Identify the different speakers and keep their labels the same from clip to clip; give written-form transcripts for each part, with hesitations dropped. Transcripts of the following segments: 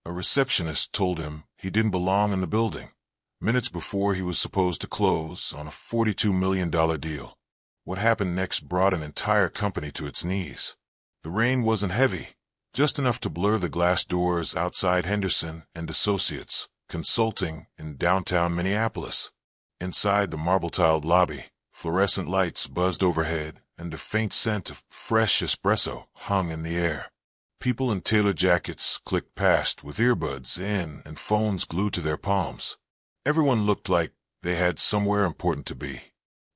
Speaker 1: A receptionist told him he didn't belong in the building, minutes before he was supposed to close on a $42 million deal. What happened next brought an entire company to its knees. The rain wasn't heavy, just enough to blur the glass doors outside Henderson and Associates, Consulting in downtown Minneapolis. Inside the marble-tiled lobby, fluorescent lights buzzed overhead, and a faint scent of fresh espresso hung in the air. People in tailored jackets clicked past with earbuds in and phones glued to their palms. Everyone looked like they had somewhere important to be.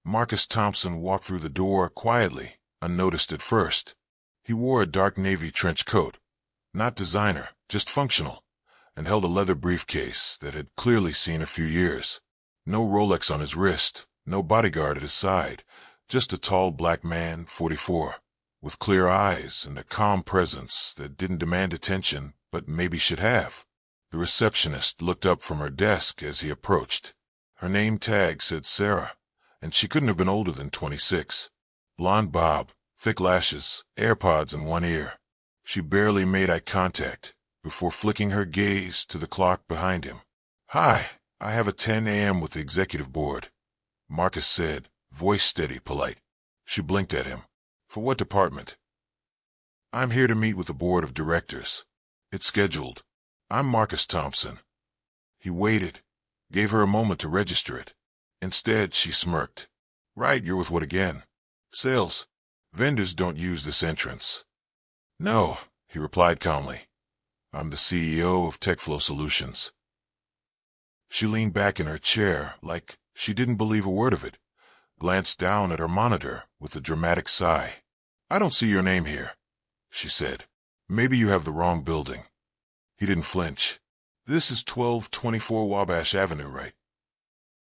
Speaker 1: Marcus Thompson walked through the door quietly, unnoticed at first. He wore a dark navy trench coat, not designer, just functional, and held a leather briefcase that had clearly seen a few years. No Rolex on his wrist, no bodyguard at his side, just a tall black man, 44, with clear eyes and a calm presence that didn't demand attention but maybe should have. The receptionist looked up from her desk as he approached. Her name tag said Sarah, and she couldn't have been older than 26. Blonde bob, thick lashes, AirPods in one ear. She barely made eye contact before flicking her gaze to the clock behind him. "Hi, I have a 10 a.m. with the executive board," Marcus said, voice steady, polite. She blinked at him. "For what department?" "I'm here to meet with the board of directors. It's scheduled. I'm Marcus Thompson." He waited, gave her a moment to register it. Instead, she smirked. "Right, you're with what again?" "Sales. Vendors don't use this entrance." "No," he replied calmly. "I'm the CEO of TechFlow Solutions." She leaned back in her chair like she didn't believe a word of it, glanced down at her monitor with a dramatic sigh. "I don't see your name here," she said. "Maybe you have the wrong building." He didn't flinch. "This is 1224 Wabash Avenue, right?"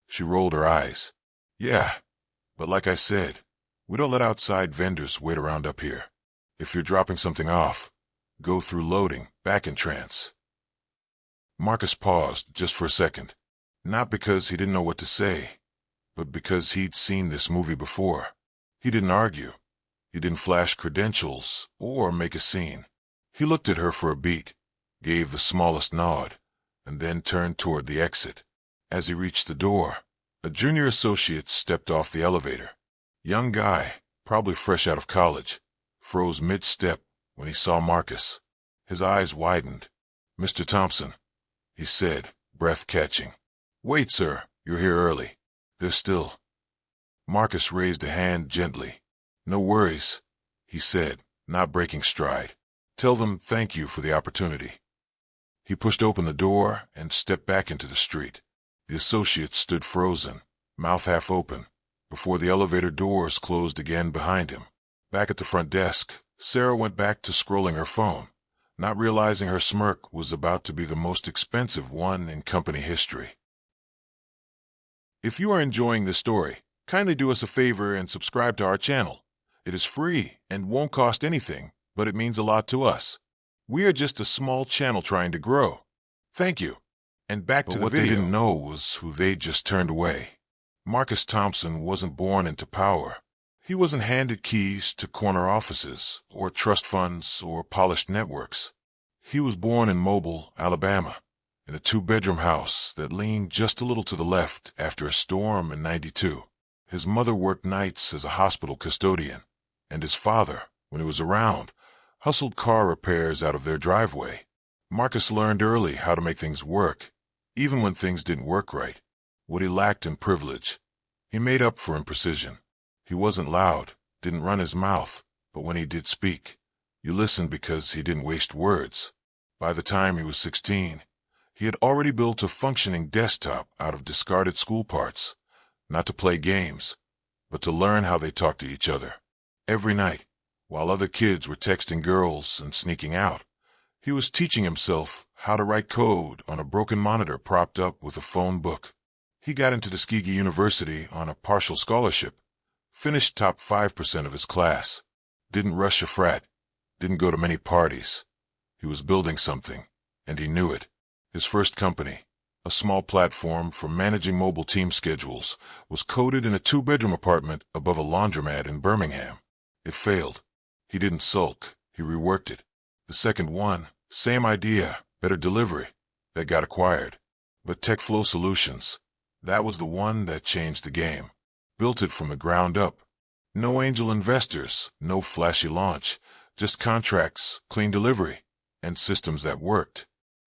Speaker 1: She rolled her eyes. "Yeah, but like I said, we don't let outside vendors wait around up here. If you're dropping something off, go through loading, back in trance." Marcus paused just for a second, not because he didn't know what to say, but because he'd seen this movie before. He didn't argue. He didn't flash credentials or make a scene. He looked at her for a beat, gave the smallest nod, and then turned toward the exit. As he reached the door, a junior associate stepped off the elevator. Young guy, probably fresh out of college, froze mid-step when he saw Marcus. His eyes widened. "Mr. Thompson," he said, breath catching. "Wait, sir, you're here early. They're still." Marcus raised a hand gently. "No worries," he said, not breaking stride. "Tell them thank you for the opportunity." He pushed open the door and stepped back into the street. The associate stood frozen, mouth half open, before the elevator doors closed again behind him. Back at the front desk, Sarah went back to scrolling her phone, not realizing her smirk was about to be the most expensive one in company history. If you are enjoying this story, kindly do us a favor and subscribe to our channel. It is free and won't cost anything, but it means a lot to us. We are just a small channel trying to grow. Thank you. And back to the video. What they didn't know was who they just turned away. Marcus Thompson wasn't born into power. He wasn't handed keys to corner offices or trust funds or polished networks. He was born in Mobile, Alabama, in a two-bedroom house that leaned just a little to the left after a storm in '92. His mother worked nights as a hospital custodian, and his father, when he was around, hustled car repairs out of their driveway. Marcus learned early how to make things work, even when things didn't work right. What he lacked in privilege, he made up for in precision. He wasn't loud, didn't run his mouth, but when he did speak, you listened because he didn't waste words. By the time he was 16, he had already built a functioning desktop out of discarded school parts, not to play games, but to learn how they talked to each other. Every night, while other kids were texting girls and sneaking out, he was teaching himself how to write code on a broken monitor propped up with a phone book. He got into Tuskegee University on a partial scholarship, finished top 5% of his class, didn't rush a frat, didn't go to many parties. He was building something, and he knew it. His first company, a small platform for managing mobile team schedules, was coded in a two-bedroom apartment above a laundromat in Birmingham. It failed. He didn't sulk. He reworked it. The second one, same idea, Better delivery. That got acquired. But TechFlow Solutions, that was the one that changed the game. Built it from the ground up. No angel investors, no flashy launch, just contracts, clean delivery, and systems that worked.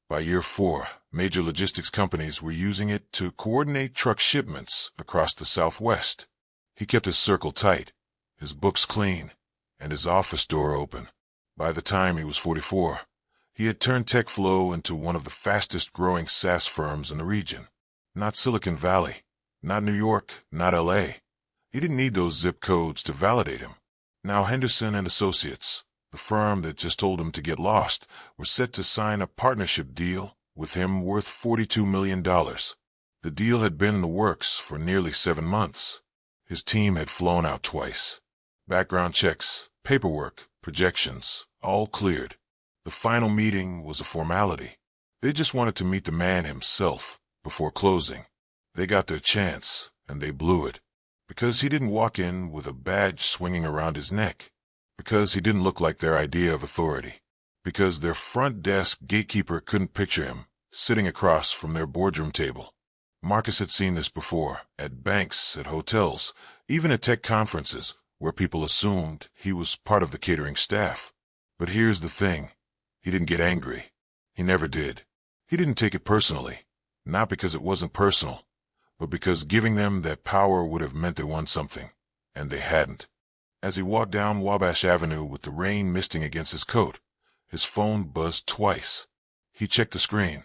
Speaker 1: By year 4, major logistics companies were using it to coordinate truck shipments across the Southwest. He kept his circle tight, his books clean, and his office door open. By the time he was 44, he had turned TechFlow into one of the fastest-growing SaaS firms in the region. Not Silicon Valley, not New York, not LA. He didn't need those zip codes to validate him. Now Henderson and Associates, the firm that just told him to get lost, were set to sign a partnership deal with him worth $42 million. The deal had been in the works for nearly 7 months. His team had flown out twice. Background checks, paperwork, projections, all cleared. The final meeting was a formality. They just wanted to meet the man himself before closing. They got their chance, and they blew it. Because he didn't walk in with a badge swinging around his neck. Because he didn't look like their idea of authority. Because their front desk gatekeeper couldn't picture him sitting across from their boardroom table. Marcus had seen this before, at banks, at hotels, even at tech conferences, where people assumed he was part of the catering staff. But here's the thing. He didn't get angry. He never did. He didn't take it personally. Not because it wasn't personal, but because giving them that power would have meant they won something, and they hadn't. As he walked down Wabash Avenue with the rain misting against his coat, his phone buzzed twice. He checked the screen.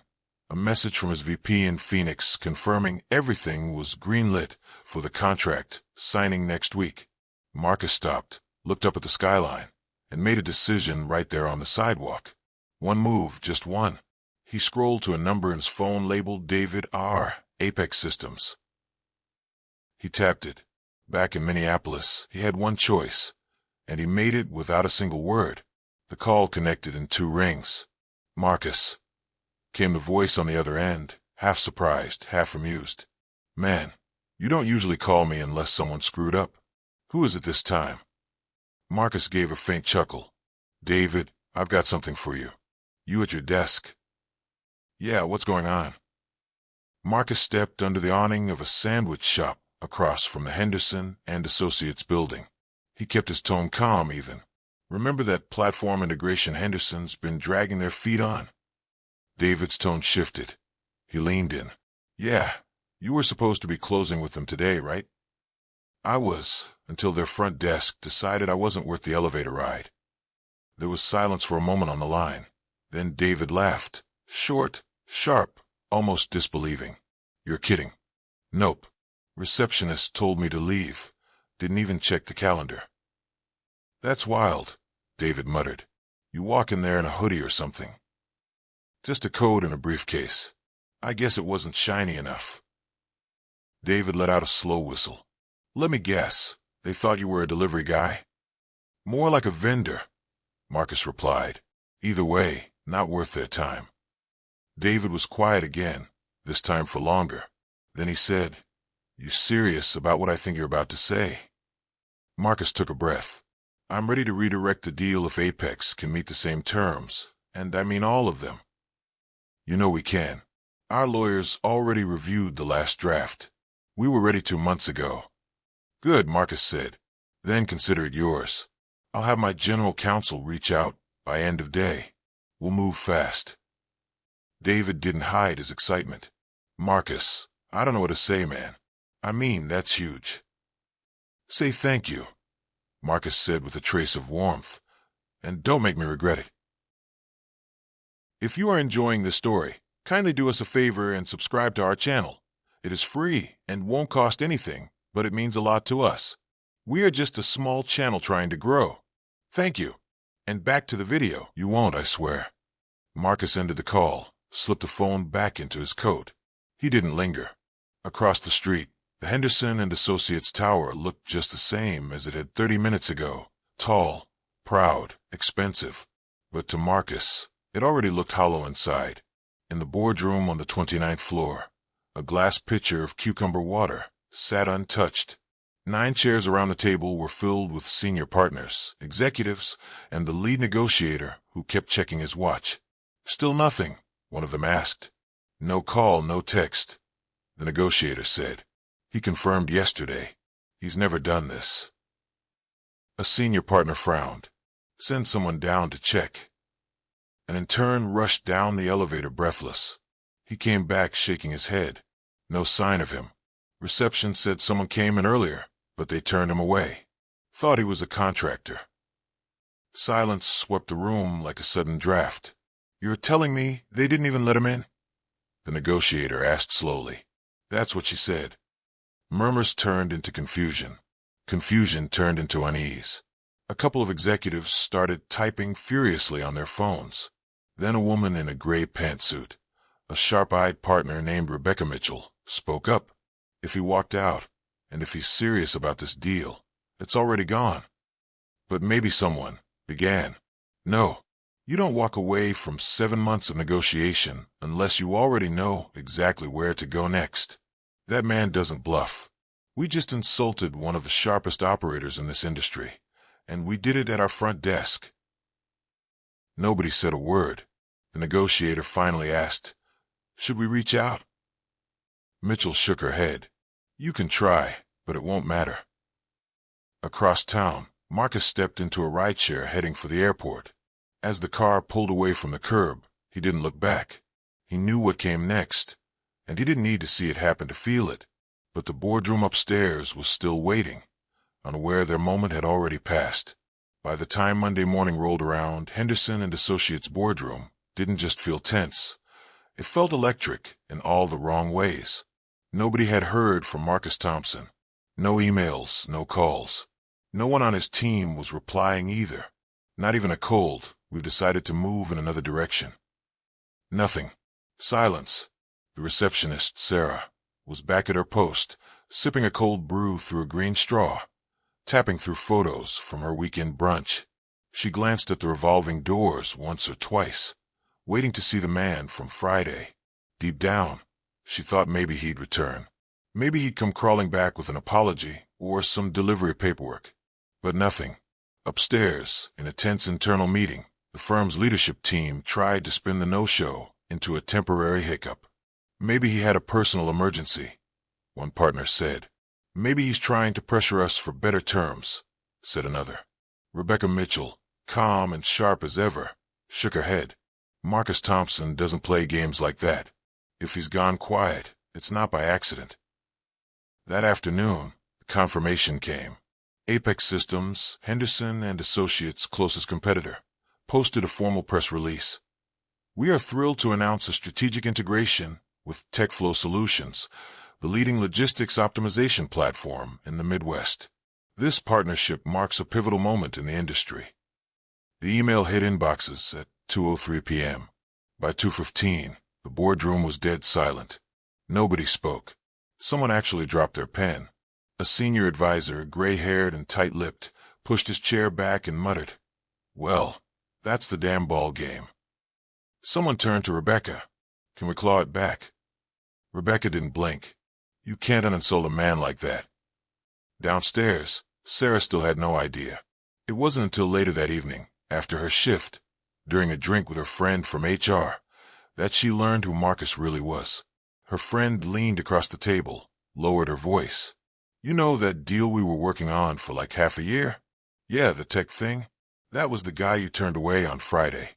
Speaker 1: A message from his VP in Phoenix confirming everything was greenlit for the contract signing next week. Marcus stopped, looked up at the skyline, and made a decision right there on the sidewalk. One move, just one. He scrolled to a number in his phone labeled David R. Apex Systems. He tapped it. Back in Minneapolis, he had one choice, and he made it without a single word. The call connected in 2 rings. Marcus. Came the voice on the other end, half surprised, half amused. Man, you don't usually call me unless someone screwed up. Who is it this time? Marcus gave a faint chuckle. David, I've got something for you. You at your desk? Yeah, what's going on? Marcus stepped under the awning of a sandwich shop across from the Henderson and Associates building. He kept his tone calm even. Remember that platform integration Henderson's been dragging their feet on? David's tone shifted. He leaned in. Yeah, you were supposed to be closing with them today, right? I was, until their front desk decided I wasn't worth the elevator ride. There was silence for a moment on the line. Then David laughed. Short, sharp, almost disbelieving. You're kidding. Nope. Receptionist told me to leave. Didn't even check the calendar. That's wild, David muttered. You walk in there in a hoodie or something. Just a coat and a briefcase. I guess it wasn't shiny enough. David let out a slow whistle. Let me guess. They thought you were a delivery guy? More like a vendor, Marcus replied. Either way, not worth their time. David was quiet again, this time for longer. Then he said, You serious about what I think you're about to say? Marcus took a breath. I'm ready to redirect the deal if Apex can meet the same terms, and I mean all of them. You know we can. Our lawyers already reviewed the last draft. We were ready 2 months ago. Good, Marcus said. Then consider it yours. I'll have my general counsel reach out by end of day. We'll move fast. David didn't hide his excitement. Marcus, I don't know what to say, man. I mean, that's huge. Say thank you, Marcus said with a trace of warmth. And don't make me regret it. If you are enjoying this story, kindly do us a favor and subscribe to our channel. It is free and won't cost anything, but it means a lot to us. We are just a small channel trying to grow. Thank you. And back to the video. You won't, I swear. Marcus ended the call, slipped the phone back into his coat. He didn't linger. Across the street, the Henderson and Associates tower looked just the same as it had 30 minutes ago. Tall, proud, expensive. But to Marcus, it already looked hollow inside. In the boardroom on the 29th floor, a glass pitcher of cucumber water sat untouched. 9 chairs around the table were filled with senior partners, executives, and the lead negotiator who kept checking his watch. Still nothing. one of them asked. No call, no text, the negotiator said. He confirmed yesterday. He's never done this. A senior partner frowned. Send someone down to check. An intern rushed down the elevator breathless. He came back shaking his head. No sign of him. Reception said someone came in earlier, but they turned him away. Thought he was a contractor. Silence swept the room like a sudden draft. You're telling me they didn't even let him in? The negotiator asked slowly. That's what she said. Murmurs turned into confusion. Confusion turned into unease. A couple of executives started typing furiously on their phones. Then a woman in a gray pantsuit, a sharp-eyed partner named Rebecca Mitchell, spoke up. If he walked out, and if he's serious about this deal, it's already gone. But maybe someone began. No, you don't walk away from 7 months of negotiation unless you already know exactly where to go next. That man doesn't bluff. We just insulted one of the sharpest operators in this industry, and we did it at our front desk. Nobody said a word. The negotiator finally asked, Should we reach out? Mitchell shook her head. You can try, but it won't matter. Across town, Marcus stepped into a rideshare heading for the airport. As the car pulled away from the curb, he didn't look back. He knew what came next, and he didn't need to see it happen to feel it. But the boardroom upstairs was still waiting, unaware their moment had already passed. By the time Monday morning rolled around, Henderson and Associates' boardroom didn't just feel tense. It felt electric in all the wrong ways. Nobody had heard from Marcus Thompson. No emails, no calls. No one on his team was replying either. Not even a cold, we've decided to move in another direction. Nothing. Silence. The receptionist, Sarah, was back at her post, sipping a cold brew through a green straw, tapping through photos from her weekend brunch. She glanced at the revolving doors once or twice, waiting to see the man from Friday. Deep down, she thought maybe he'd return. Maybe he'd come crawling back with an apology or some delivery paperwork. But nothing. Upstairs, in a tense internal meeting, the firm's leadership team tried to spin the no-show into a temporary hiccup. Maybe he had a personal emergency, one partner said. Maybe he's trying to pressure us for better terms, said another. Rebecca Mitchell, calm and sharp as ever, shook her head. Marcus Thompson doesn't play games like that. If he's gone quiet, it's not by accident. That afternoon, the confirmation came. Apex Systems, Henderson and Associates' closest competitor, posted a formal press release. We are thrilled to announce a strategic integration with TechFlow Solutions, the leading logistics optimization platform in the Midwest. This partnership marks a pivotal moment in the industry. The email hit inboxes at 2:03 p.m. By 2:15, the boardroom was dead silent. Nobody spoke. Someone actually dropped their pen. A senior advisor, gray-haired and tight-lipped, pushed his chair back and muttered, Well, that's the damn ball game. Someone turned to Rebecca. Can we claw it back? Rebecca didn't blink. You can't uninsult a man like that. Downstairs, Sarah still had no idea. It wasn't until later that evening, after her shift, during a drink with her friend from HR, that she learned who Marcus really was. Her friend leaned across the table, lowered her voice. You know that deal we were working on for like half a year? Yeah, the tech thing. That was the guy you turned away on Friday.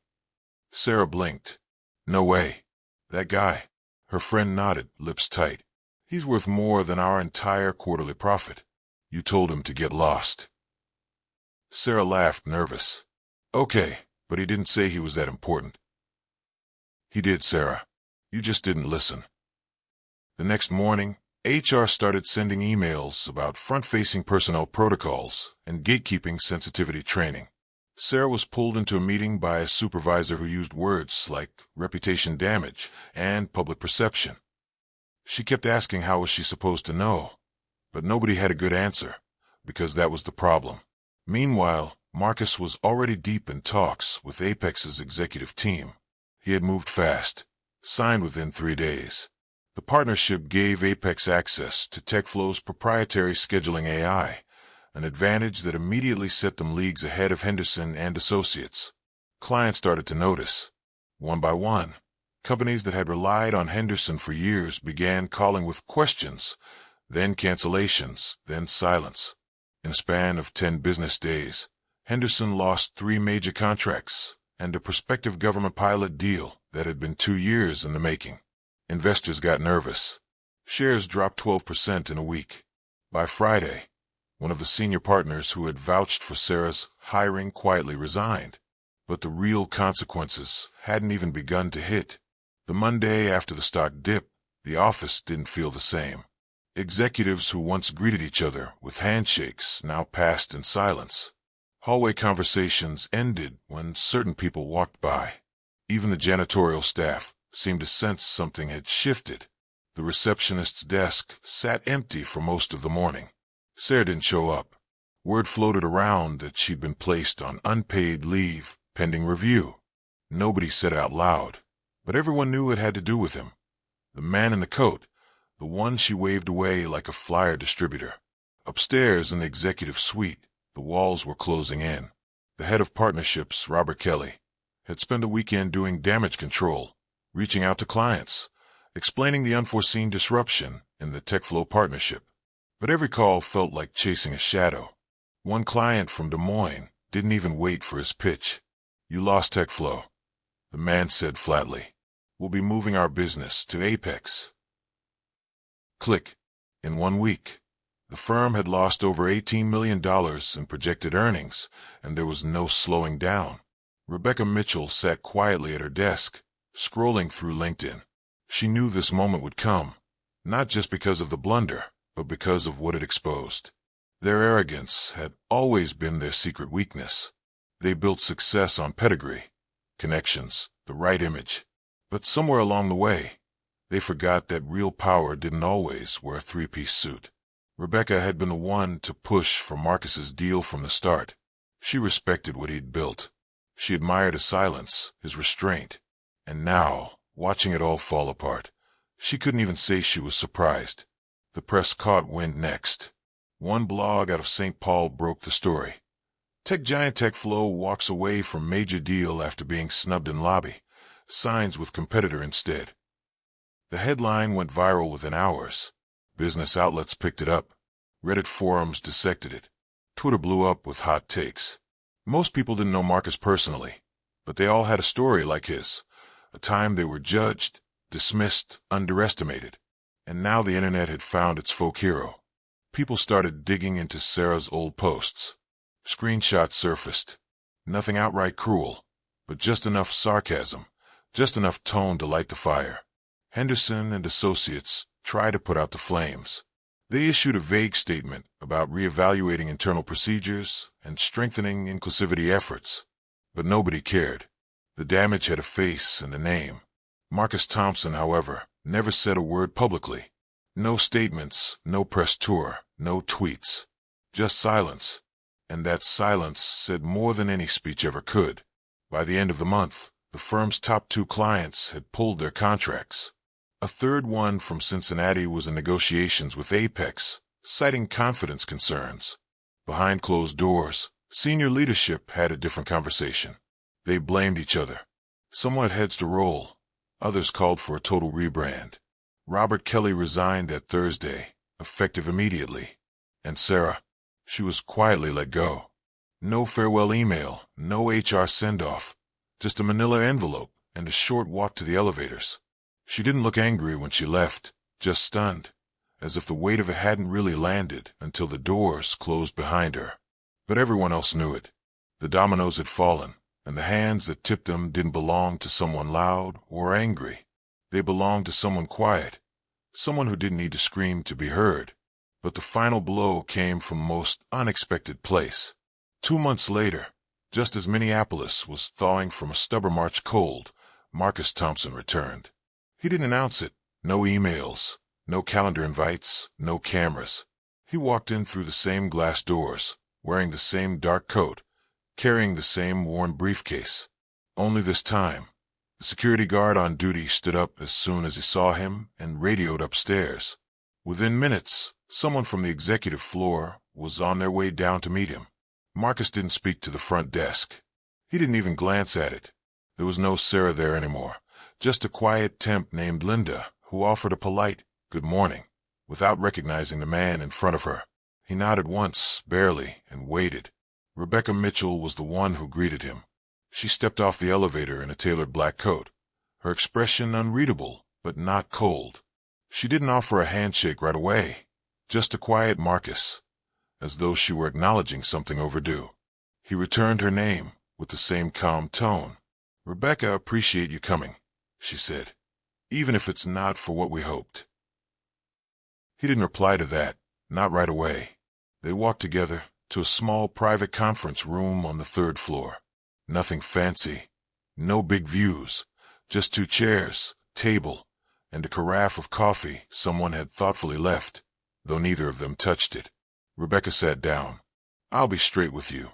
Speaker 1: Sarah blinked. No way. That guy. Her friend nodded, lips tight. He's worth more than our entire quarterly profit. You told him to get lost. Sarah laughed, nervous. Okay, but he didn't say he was that important. He did, Sarah. You just didn't listen. The next morning, HR started sending emails about front-facing personnel protocols and gatekeeping sensitivity training. Sarah was pulled into a meeting by a supervisor who used words like reputation damage and public perception. She kept asking how was she supposed to know, but nobody had a good answer, because that was the problem. Meanwhile, Marcus was already deep in talks with Apex's executive team. He had moved fast, signed within 3 days. The partnership gave Apex access to TechFlow's proprietary scheduling AI, an advantage that immediately set them leagues ahead of Henderson and Associates. Clients started to notice. One by one, Companies that had relied on Henderson for years began calling with questions, then cancellations, then silence. In a span of 10 business days, Henderson lost 3 major contracts and a prospective government pilot deal that had been 2 years in the making. Investors got nervous. Shares dropped 12% in a week. By Friday, one of the senior partners who had vouched for Sarah's hiring quietly resigned. But the real consequences hadn't even begun to hit. The Monday after the stock dipped, the office didn't feel the same. Executives who once greeted each other with handshakes now passed in silence. Hallway conversations ended when certain people walked by. Even the janitorial staff seemed to sense something had shifted. The receptionist's desk sat empty for most of the morning. Sarah didn't show up. Word floated around that she'd been placed on unpaid leave pending review. Nobody said out loud, but everyone knew it had to do with him. The man in the coat, the one she waved away like a flyer distributor. Upstairs in the executive suite, the walls were closing in. The head of partnerships, Robert Kelly, had spent the weekend doing damage control, reaching out to clients, explaining the unforeseen disruption in the TechFlow partnership. But every call felt like chasing a shadow. One client from Des Moines didn't even wait for his pitch. "You lost TechFlow," the man said flatly. "We'll be moving our business to Apex." Click. In 1 week, the firm had lost over $18 million in projected earnings, and there was no slowing down. Rebecca Mitchell sat quietly at her desk, scrolling through LinkedIn. She knew this moment would come, not just because of the blunder, but because of what it exposed. Their arrogance had always been their secret weakness. They built success on pedigree, connections, the right image. But somewhere along the way, they forgot that real power didn't always wear a 3-piece suit. Rebecca had been the one to push for Marcus's deal from the start. She respected what he'd built. She admired his silence, his restraint. And now, watching it all fall apart, she couldn't even say she was surprised. The press caught wind next. One blog out of St. Paul broke the story. Tech giant TechFlow walks away from major deal after being snubbed in lobby. Signs with competitor instead. The headline went viral within hours. Business outlets picked it up. Reddit forums dissected it. Twitter blew up with hot takes. Most people didn't know Marcus personally, but they all had a story like his. A time they were judged, dismissed, underestimated. And now the internet had found its folk hero. People started digging into Sarah's old posts. Screenshots surfaced. Nothing outright cruel, but just enough sarcasm, just enough tone to light the fire. Henderson and Associates tried to put out the flames. They issued a vague statement about reevaluating internal procedures and strengthening inclusivity efforts. But nobody cared. The damage had a face and a name. Marcus Thompson, however, never said a word publicly. No statements, no press tour, no tweets. Just silence. And that silence said more than any speech ever could. By the end of the month, the firm's top 2 clients had pulled their contracts. A third one from Cincinnati was in negotiations with Apex, citing confidence concerns. Behind closed doors, senior leadership had a different conversation. They blamed each other. Some wanted heads to roll. Others called for a total rebrand. Robert Kelly resigned that Thursday, effective immediately. And Sarah, she was quietly let go. No farewell email, no HR send-off, just a manila envelope and a short walk to the elevators. She didn't look angry when she left, just stunned, as if the weight of it hadn't really landed until the doors closed behind her. But everyone else knew it. The dominoes had fallen, and the hands that tipped them didn't belong to someone loud or angry. They belonged to someone quiet, someone who didn't need to scream to be heard. But the final blow came from the most unexpected place. 2 months later, just as Minneapolis was thawing from a stubborn March cold, Marcus Thompson returned. He didn't announce it. No emails, no calendar invites, no cameras. He walked in through the same glass doors, wearing the same dark coat, carrying the same worn briefcase. Only this time, the security guard on duty stood up as soon as he saw him and radioed upstairs. Within minutes, someone from the executive floor was on their way down to meet him. Marcus didn't speak to the front desk. He didn't even glance at it. There was no Sarah there anymore, Just a quiet temp named Linda, who offered a polite, "Good morning," without recognizing the man in front of her. He nodded once, barely, and waited. Rebecca Mitchell was the one who greeted him. She stepped off the elevator in a tailored black coat, her expression unreadable, but not cold. She didn't offer a handshake right away, just a quiet Marcus, as though she were acknowledging something overdue. He returned her name with the same calm tone. "Rebecca, appreciate you coming," she said, "even if it's not for what we hoped." He didn't reply to that, not right away. They walked together to a small private conference room on the 3rd floor. Nothing fancy, no big views, just 2 chairs, table, and a carafe of coffee someone had thoughtfully left, though neither of them touched it. Rebecca sat down. "I'll be straight with you.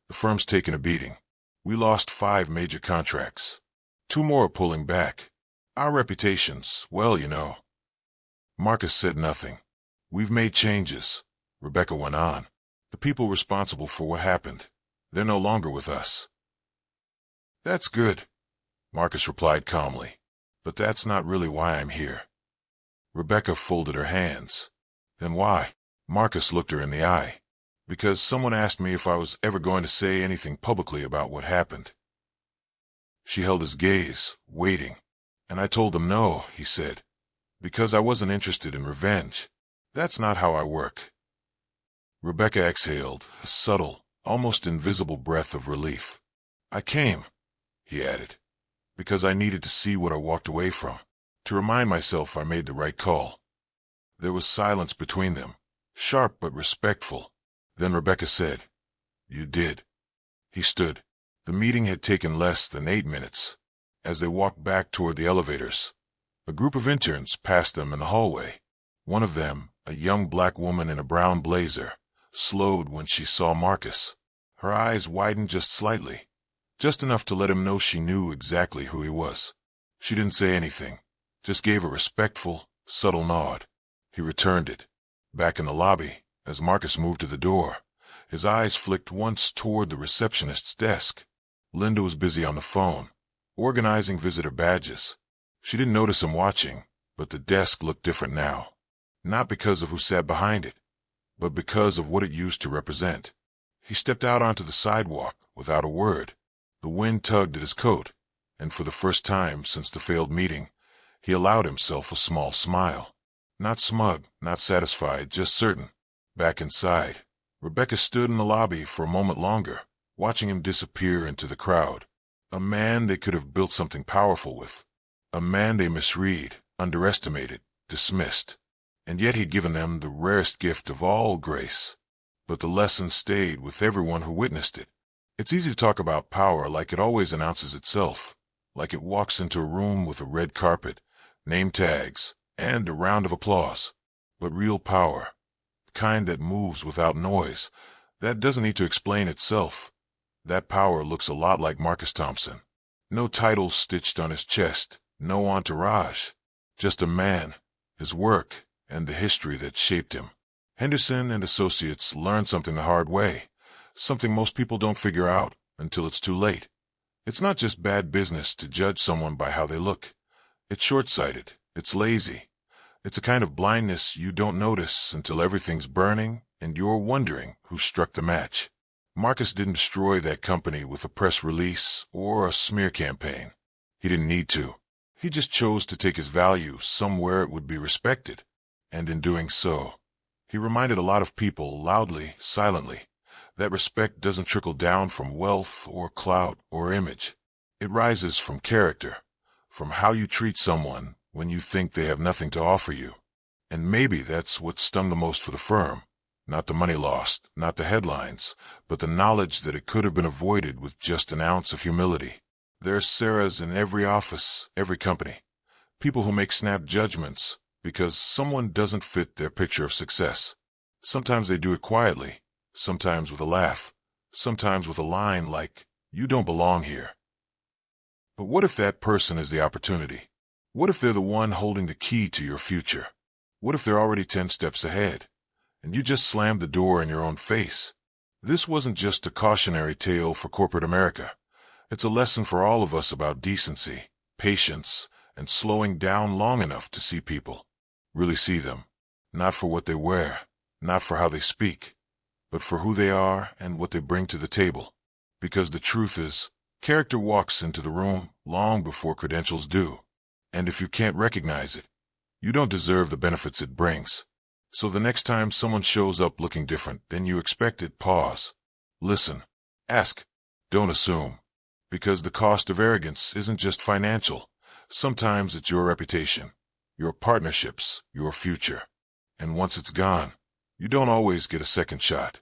Speaker 1: The firm's taken a beating. We lost 5 major contracts. 2 more are pulling back. Our reputations, well, you know." Marcus said nothing. "We've made changes," Rebecca went on. "The people responsible for what happened, they're no longer with us." "That's good," Marcus replied calmly. "But that's not really why I'm here." Rebecca folded her hands. "Then why?" Marcus looked her in the eye. "Because someone asked me if I was ever going to say anything publicly about what happened." She held his gaze, waiting. "And I told them no," he said, "because I wasn't interested in revenge. That's not how I work." Rebecca exhaled, a subtle, almost invisible breath of relief. "I came," he added, "because I needed to see what I walked away from, to remind myself I made the right call." There was silence between them, sharp but respectful. Then Rebecca said, "You did." He stood. The meeting had taken less than 8 minutes. As they walked back toward the elevators, a group of interns passed them in the hallway. One of them, a young black woman in a brown blazer, slowed when she saw Marcus. Her eyes widened just slightly, just enough to let him know she knew exactly who he was. She didn't say anything, just gave a respectful, subtle nod. He returned it. Back in the lobby, as Marcus moved to the door, his eyes flicked once toward the receptionist's desk. Linda was busy on the phone, organizing visitor badges. She didn't notice him watching, but the desk looked different now. Not because of who sat behind it, but because of what it used to represent. He stepped out onto the sidewalk without a word. The wind tugged at his coat, and for the first time since the failed meeting, he allowed himself a small smile. Not smug, not satisfied, just certain. Back inside, Rebecca stood in the lobby for a moment longer, watching him disappear into the crowd. A man they could have built something powerful with. A man they misread, underestimated, dismissed. And yet he'd given them the rarest gift of all, grace. But the lesson stayed with everyone who witnessed it. It's easy to talk about power like it always announces itself, like it walks into a room with a red carpet, name tags, and a round of applause. But real power, the kind that moves without noise, that doesn't need to explain itself. That power looks a lot like Marcus Thompson. No titles stitched on his chest, no entourage. Just a man, his work, and the history that shaped him. Henderson and Associates learned something the hard way, something most people don't figure out until it's too late. It's not just bad business to judge someone by how they look. It's short-sighted, it's lazy. It's a kind of blindness you don't notice until everything's burning and you're wondering who struck the match. Marcus didn't destroy that company with a press release or a smear campaign. He didn't need to. He just chose to take his value somewhere it would be respected. And in doing so, he reminded a lot of people loudly, silently, that respect doesn't trickle down from wealth or clout or image. It rises from character, from how you treat someone when you think they have nothing to offer you. And maybe that's what stung the most for the firm. Not the money lost, not the headlines, but the knowledge that it could have been avoided with just an ounce of humility. There are Sarahs in every office, every company. People who make snap judgments because someone doesn't fit their picture of success. Sometimes they do it quietly, sometimes with a laugh, sometimes with a line like, "You don't belong here." But what if that person is the opportunity? What if they're the one holding the key to your future? What if they're already 10 steps ahead, and you just slammed the door in your own face? This wasn't just a cautionary tale for corporate America. It's a lesson for all of us about decency, patience, and slowing down long enough to see people. Really see them. Not for what they wear, not for how they speak, but for who they are and what they bring to the table. Because the truth is, character walks into the room long before credentials do. And if you can't recognize it, you don't deserve the benefits it brings. So the next time someone shows up looking different than you expected, pause. Listen. Ask. Don't assume. Because the cost of arrogance isn't just financial. Sometimes it's your reputation, your partnerships, your future. And once it's gone, you don't always get a second shot.